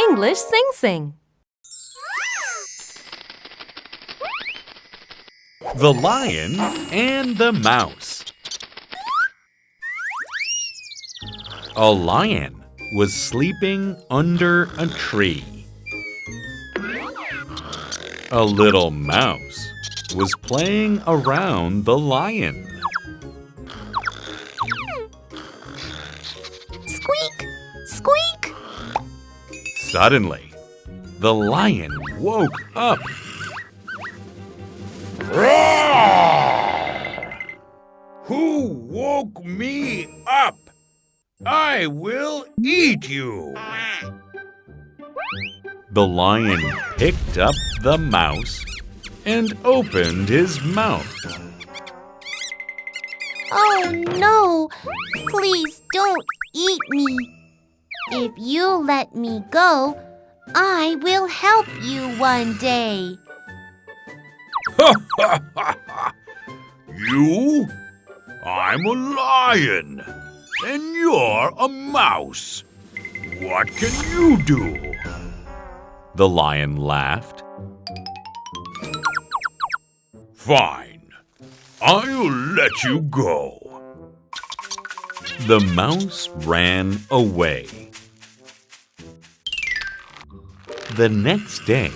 English Sing-Sing. The Lion and the Mouse. A lion was sleeping under a tree. A little mouse was playing around the lion. Squeak! Squeak! Suddenly, the lion woke up. Roar! Who woke me up? I will eat you! The lion picked up the mouse and opened his mouth. Oh no! Please don't eat me. If you let me go, I will help you one day. You? I'm a lion, and you're a mouse. What can you do? The lion laughed. Fine. I'll let you go. The mouse ran away. The next day,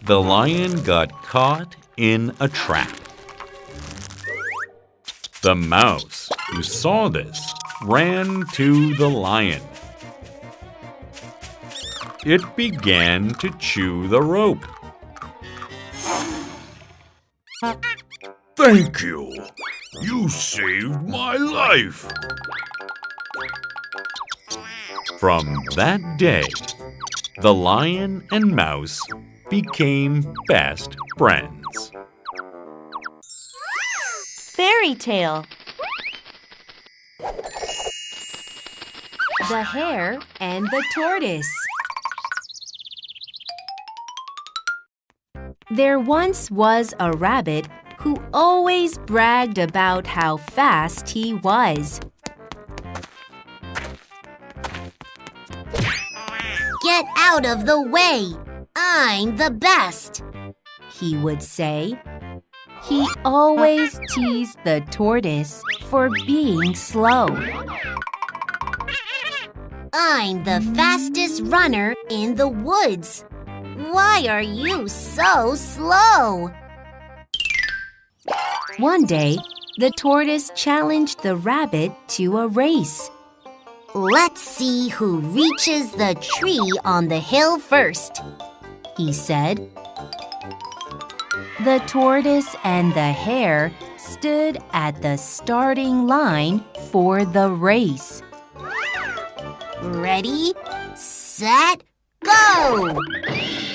the lion got caught in a trap. The mouse, who saw this, ran to the lion. It began to chew the rope. Thank you. You saved my life. From that day, the lion and mouse became best friends. Fairy tale. The Hare and the Tortoise. There once was a rabbit who always bragged about how fast he was. Get out of the way! I'm the best! He would say. He always teased the tortoise for being slow. I'm the fastest runner in the woods. Why are you so slow? One day, the tortoise challenged the rabbit to a race. Let's see who reaches the tree on the hill first, he said. The tortoise and the hare stood at the starting line for the race. Ready, set, go!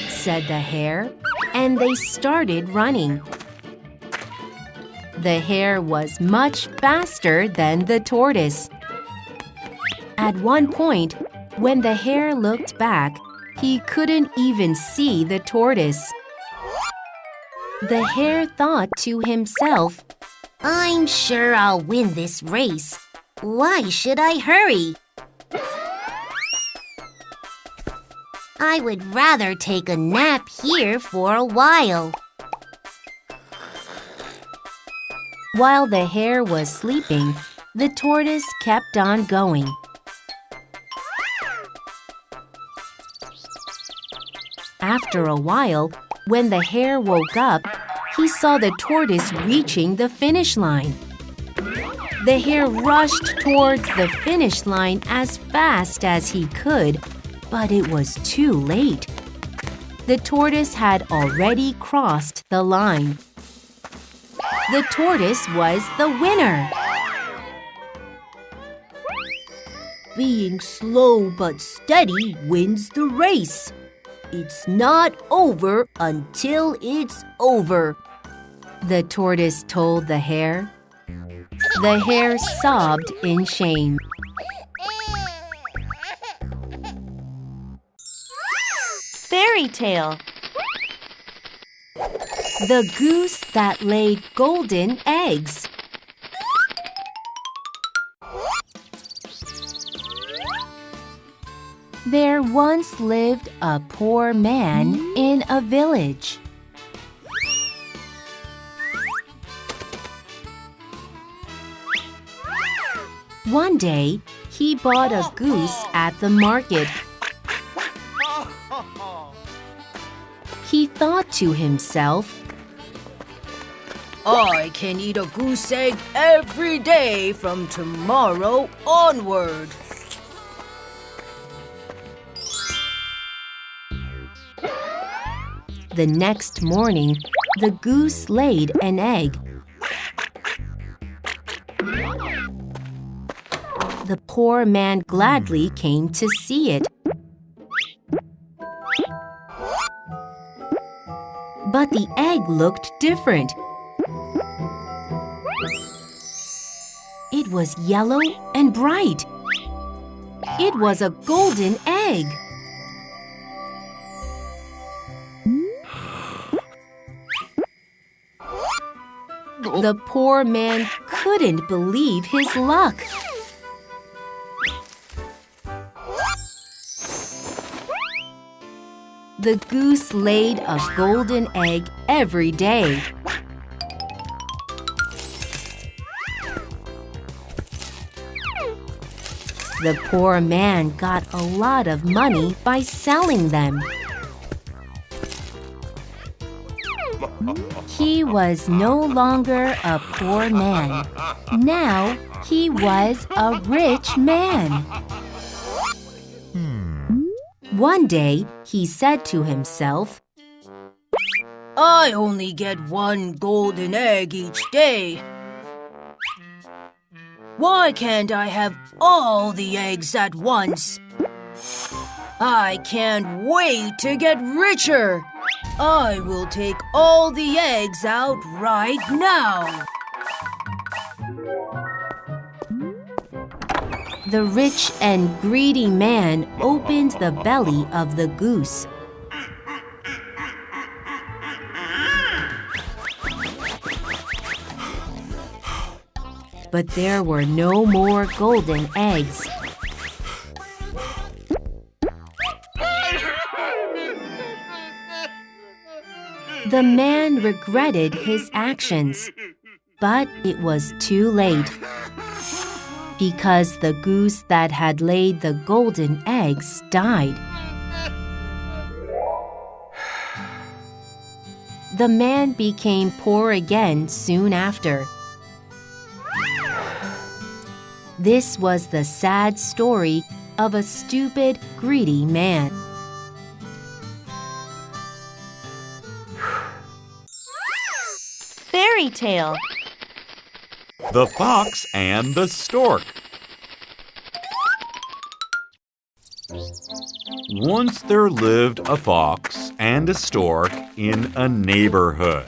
Said the hare, and they started running. The hare was much faster than the tortoise. At one point, when the hare looked back, he couldn't even see the tortoise. The hare thought to himself, I'm sure I'll win this race. Why should I hurry? I would rather take a nap here for a while. While the hare was sleeping, the tortoise kept on going. After a while, when the hare woke up, he saw the tortoise reaching the finish line. The hare rushed towards the finish line as fast as he could, but it was too late. The tortoise had already crossed the line. The tortoise was the winner. Being slow but steady wins the race. It's not over until it's over, the tortoise told the hare. The hare sobbed in shame. Fairy tale. The goose that laid golden eggs. There once lived a poor man in a village. One day, he bought a goose at the market. He thought to himself, I can eat a goose egg every day from tomorrow onward. The next morning, the goose laid an egg. The poor man gladly came to see it. But the egg looked different. It was yellow and bright. It was a golden egg. The poor man couldn't believe his luck. The goose laid a golden egg every day. The poor man got a lot of money by selling them. He was no longer a poor man. Now he was a rich man. One day, he said to himself, I only get one golden egg each day. Why can't I have all the eggs at once? I can't wait to get richer. I will take all the eggs out right now. The rich and greedy man opened the belly of the goose. But there were no more golden eggs. The man regretted his actions, but it was too late. Because the goose that had laid the golden eggs died. The man became poor again soon after. This was the sad story of a stupid, greedy man. Fairy tale. The Fox and the Stork. Once there lived a fox and a stork in a neighborhood.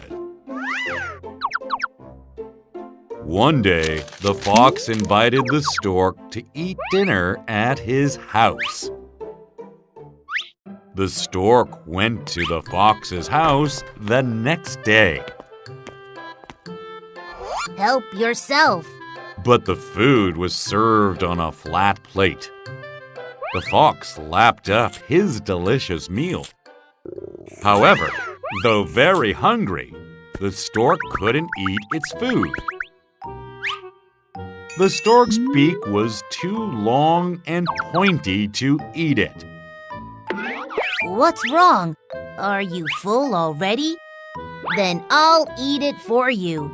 One day, the fox invited the stork to eat dinner at his house. The stork went to the fox's house the next day. Help yourself. But the food was served on a flat plate. The fox lapped up his delicious meal. However, though very hungry, the stork couldn't eat its food. The stork's beak was too long and pointy to eat it. What's wrong? Are you full already? Then I'll eat it for you.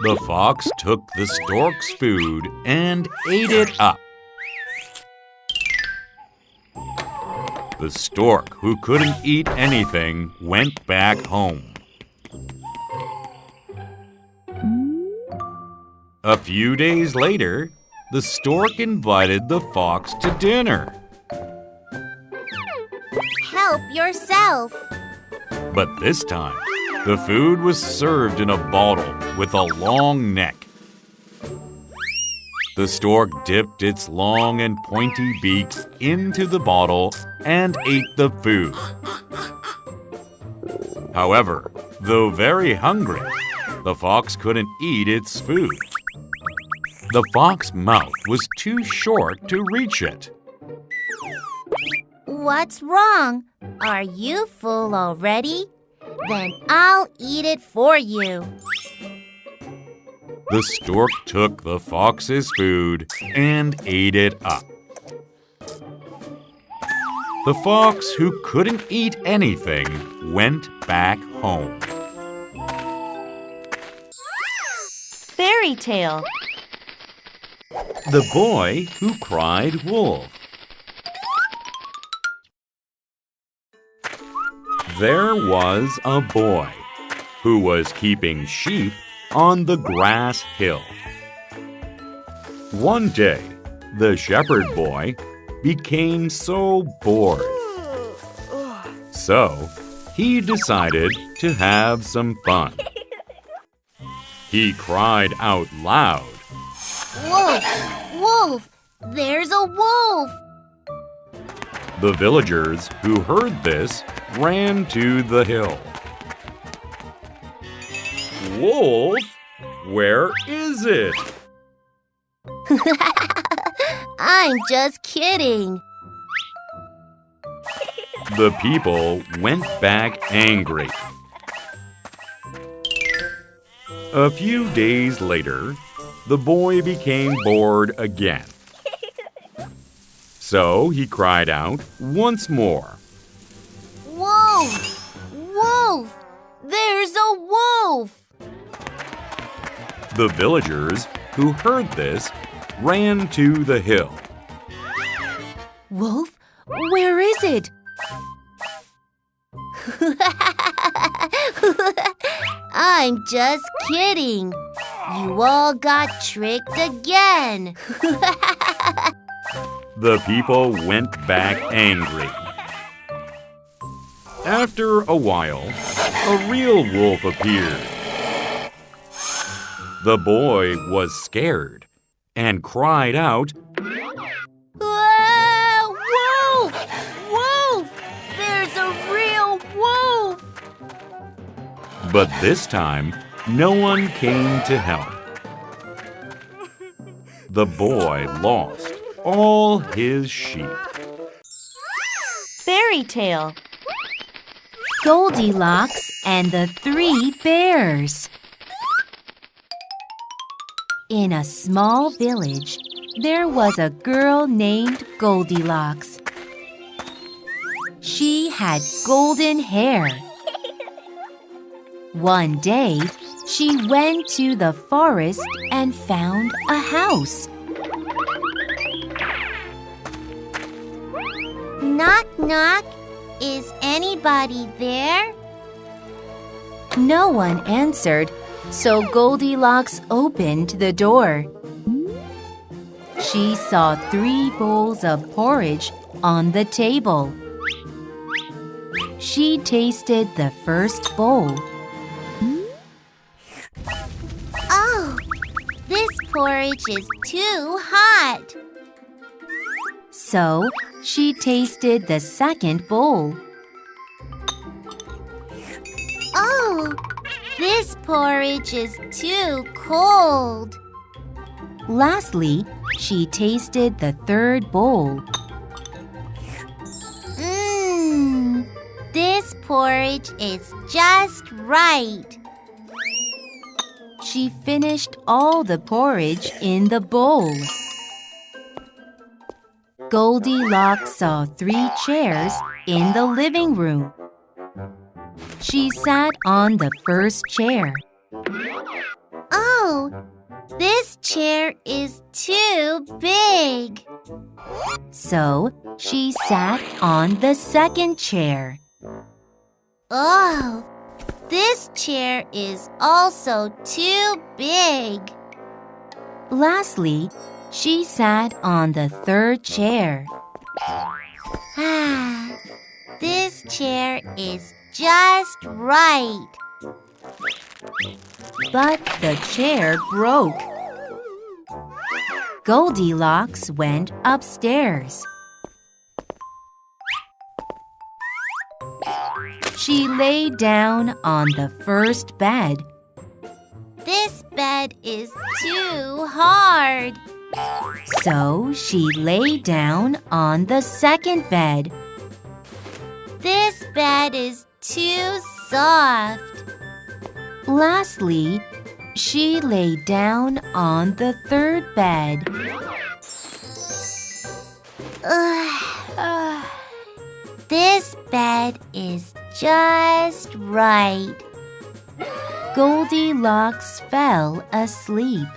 The fox took the stork's food and ate it up. The stork, who couldn't eat anything, went back home. A few days later, the stork invited the fox to dinner. Help yourself. But this time, the food was served in a bottle with a long neck. The stork dipped its long and pointy beak into the bottle and ate the food. However, though very hungry, the fox couldn't eat its food. The fox's mouth was too short to reach it. What's wrong? Are you full already? Then I'll eat it for you. The stork took the fox's food and ate it up. The fox, who couldn't eat anything, went back home. Fairy tale. The boy who cried wolf. There was a boy who was keeping sheep on the grass hill. One day, the shepherd boy became so bored. So, he decided to have some fun. He cried out loud, Wolf! Wolf! There's a wolf! The villagers who heard this ran to the hill. Wolf? Where is it? I'm just kidding. The people went back angry. A few days later, the boy became bored again. So he cried out once more. Wolf! Wolf! There's a wolf! The villagers who heard this ran to the hill. Wolf, where is it? I'm just kidding. You all got tricked again. The people went back angry. After a while, a real wolf appeared. The boy was scared and cried out, Ah, wolf! Wolf! There's a real wolf! but this time no one came to help. The boy lost all his sheep. Fairy tale. Goldilocks and the Three Bears. In a small village, there was a girl named Goldilocks. She had golden hair. One day, she went to the forest and found a house. Knock, knock. Is anybody there? No one answered, so Goldilocks opened the door. She saw 3 bowls of porridge on the table. She tasted the first bowl. Oh, this porridge is too hot. So she tasted the second bowl. Oh, this porridge is too cold. Lastly, she tasted the third bowl. This porridge is just right. She finished all the porridge in the bowl. Goldilocks saw 3 chairs in the living room. She sat on the first chair. Oh, this chair is too big. So she sat on the second chair. Oh, this chair is also too big. Lastly, she sat on the third chair. Ah, this chair is just right. But the chair broke. Goldilocks went upstairs. She lay down on the first bed. This bed is too hard. So she lay down on the second bed. This bed is too soft. Lastly, she lay down on the third bed. This bed is just right. Goldilocks fell asleep.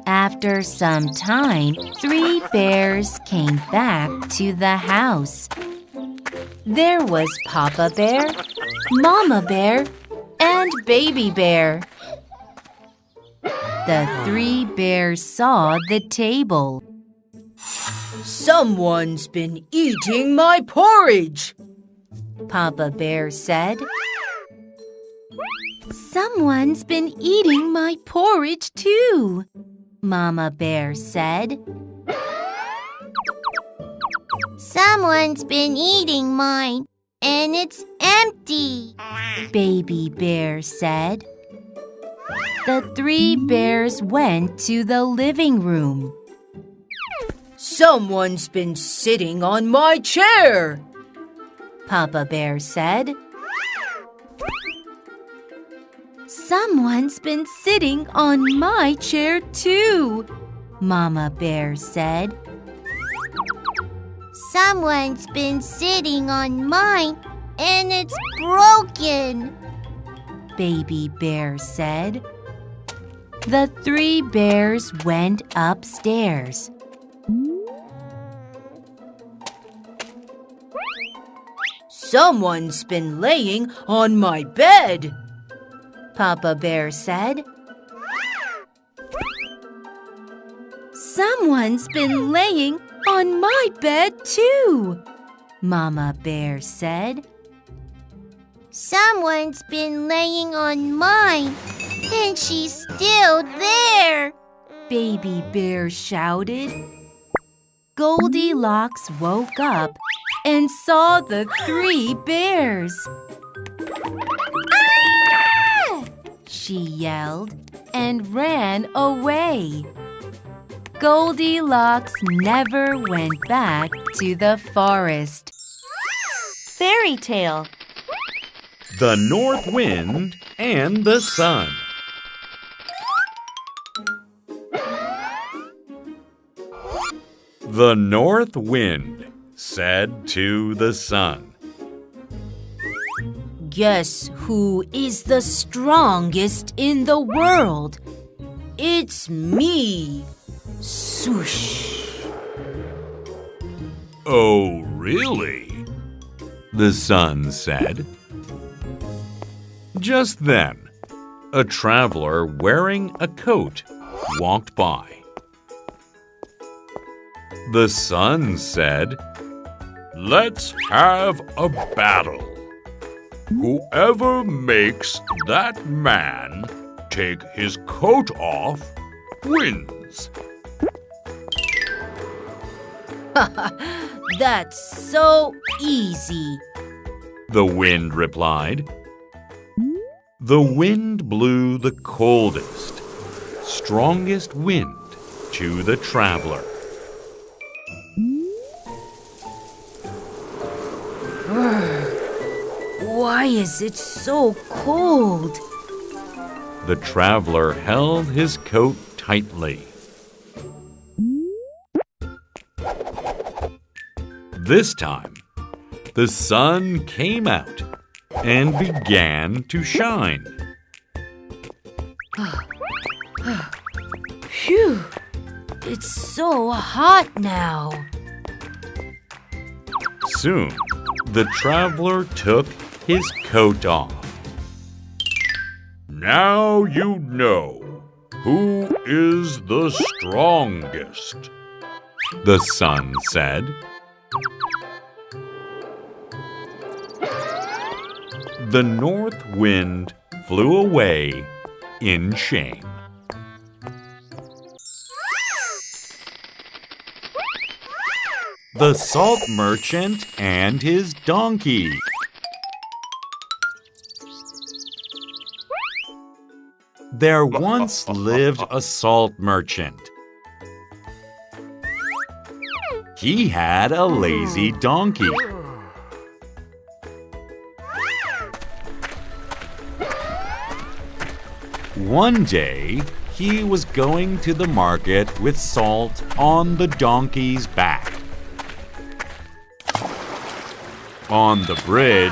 After some time, 3 bears came back to the house. There was Papa Bear, Mama Bear, and Baby Bear. The 3 bears saw the table. Someone's been eating my porridge, Papa Bear said. Someone's been eating my porridge too, Mama Bear said. Someone's been eating mine, and it's empty, Baby Bear said. The 3 bears went to the living room. Someone's been sitting on my chair, Papa Bear said. Someone's been sitting on my chair too, Mama Bear said. Someone's been sitting on mine, and it's broken, Baby Bear said. The 3 bears went upstairs. Someone's been laying on my bed, Papa Bear said. Someone's been laying on my bed too, Mama Bear said. Someone's been laying on mine, and she's still there, Baby Bear shouted. Goldilocks woke up and saw the 3 bears. Ah! She yelled and ran away. Goldilocks never went back to the forest. Fairy tale. The North Wind and the Sun. The North Wind said to the Sun, Guess who is the strongest in the world? It's me. Swoosh. Oh, really? the Sun said. Just then, a traveler wearing a coat walked by. The Sun said, Let's have a battle. Whoever makes that man take his coat off wins. That's so easy. the wind replied. The wind blew the coldest, strongest wind to the traveler. Why is it so cold? The traveler held his coat tightly. This time, the sun came out and began to shine. Phew! It's so hot now. Soon, the traveler took his coat off. Now you know who is the strongest, the sun said. The north wind flew away in shame. The salt merchant and his donkey. There once lived a salt merchant He had a lazy donkey. One day, he was going to the market with salt on the donkey's back. On the bridge,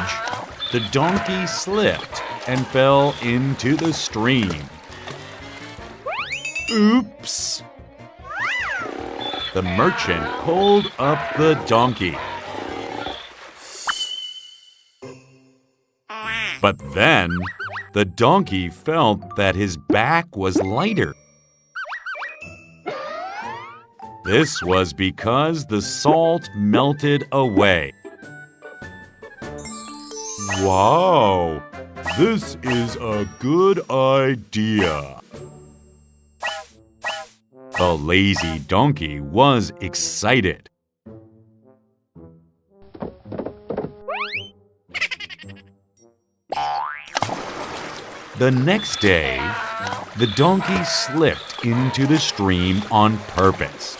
the donkey slipped and fell into the stream. Oops! The merchant pulled up the donkey. But then, the donkey felt that his back was lighter. This was because the salt melted away. Wow! This is a good idea. The lazy donkey was excited. The next day, the donkey slipped into the stream on purpose.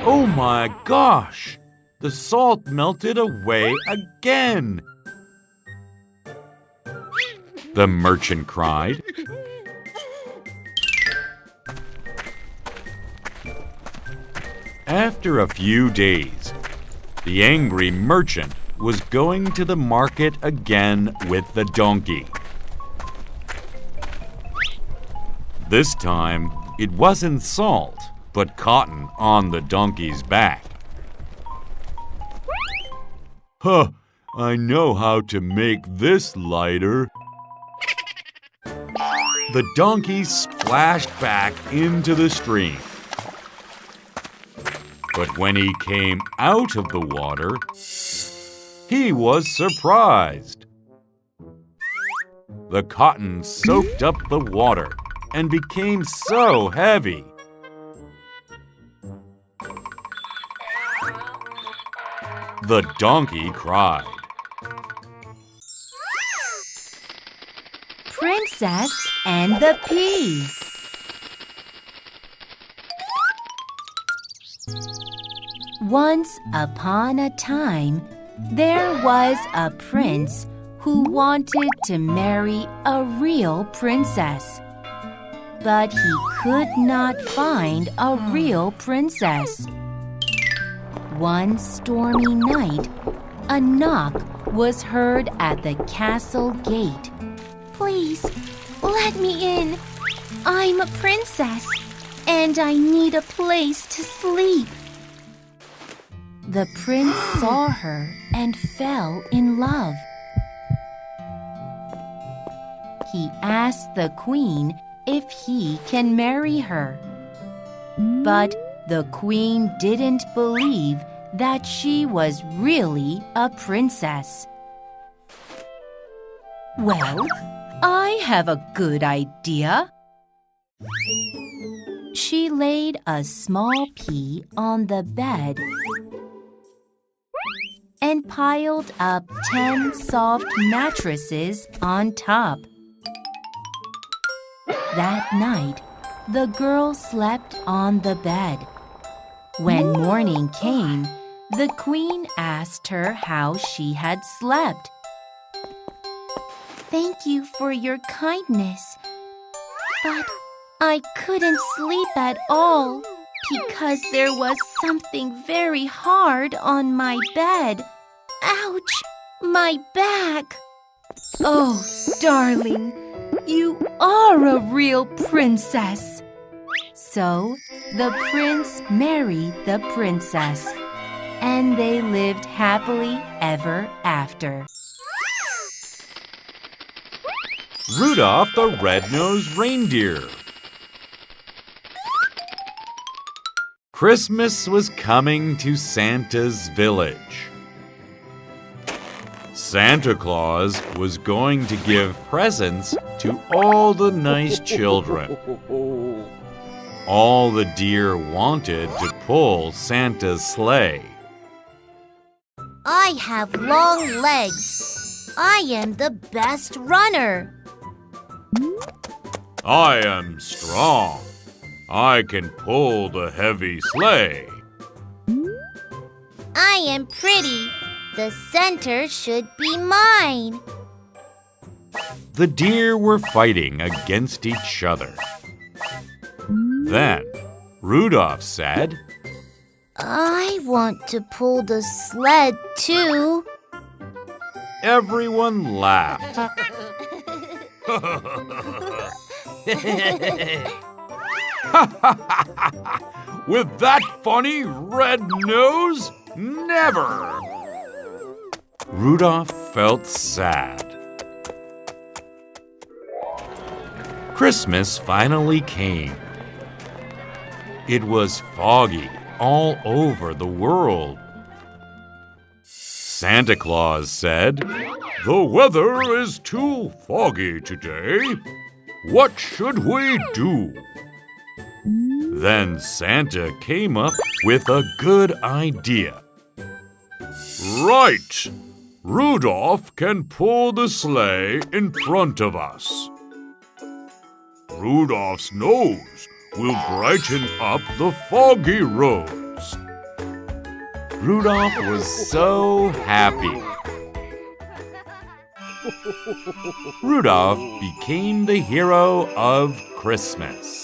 Oh my gosh! The salt melted away again! The merchant cried. After a few days, the angry merchant was going to the market again with the donkey. This time, it wasn't salt, but cotton on the donkey's back. Huh, I know how to make this lighter. The donkey splashed back into the stream. But when he came out of the water, he was surprised. The cotton soaked up the water and became so heavy. The donkey cried. Princess and the Pea. Once upon a time, there was a prince who wanted to marry a real princess. But he could not find a real princess. One stormy night, a knock was heard at the castle gate. Please, let me in. I'm a princess, and I need a place to sleep. The prince saw her and fell in love. He asked the queen if he can marry her. But the queen didn't believe that she was really a princess. Well, I have a good idea. She laid a small pea on the bed and piled up 10 soft mattresses on top. That night, the girl slept on the bed. When morning came, the queen asked her how she had slept. Thank you for your kindness, but I couldn't sleep at all because there was something very hard on my bed. Ouch! My back! Oh, darling, you are a real princess. So the prince married the princess, and they lived happily ever after. Rudolph the Red-Nosed Reindeer. Christmas was coming to Santa's village. Santa Claus was going to give presents to all the nice children. All the deer wanted to pull Santa's sleigh. I have long legs. I am the best runner. I am strong. I can pull the heavy sleigh. I am pretty. The center should be mine. The deer were fighting against each other. Then Rudolph said, I want to pull the sled too. Everyone laughed. With that funny red nose? Never! Rudolph felt sad. Christmas finally came. It was foggy all over the world. Santa Claus said, The weather is too foggy today. What should we do? Then Santa came up with a good idea. Right! Rudolph can pull the sleigh in front of us. Rudolph's nose will brighten up the foggy roads. Rudolph was so happy. Rudolph became the hero of Christmas.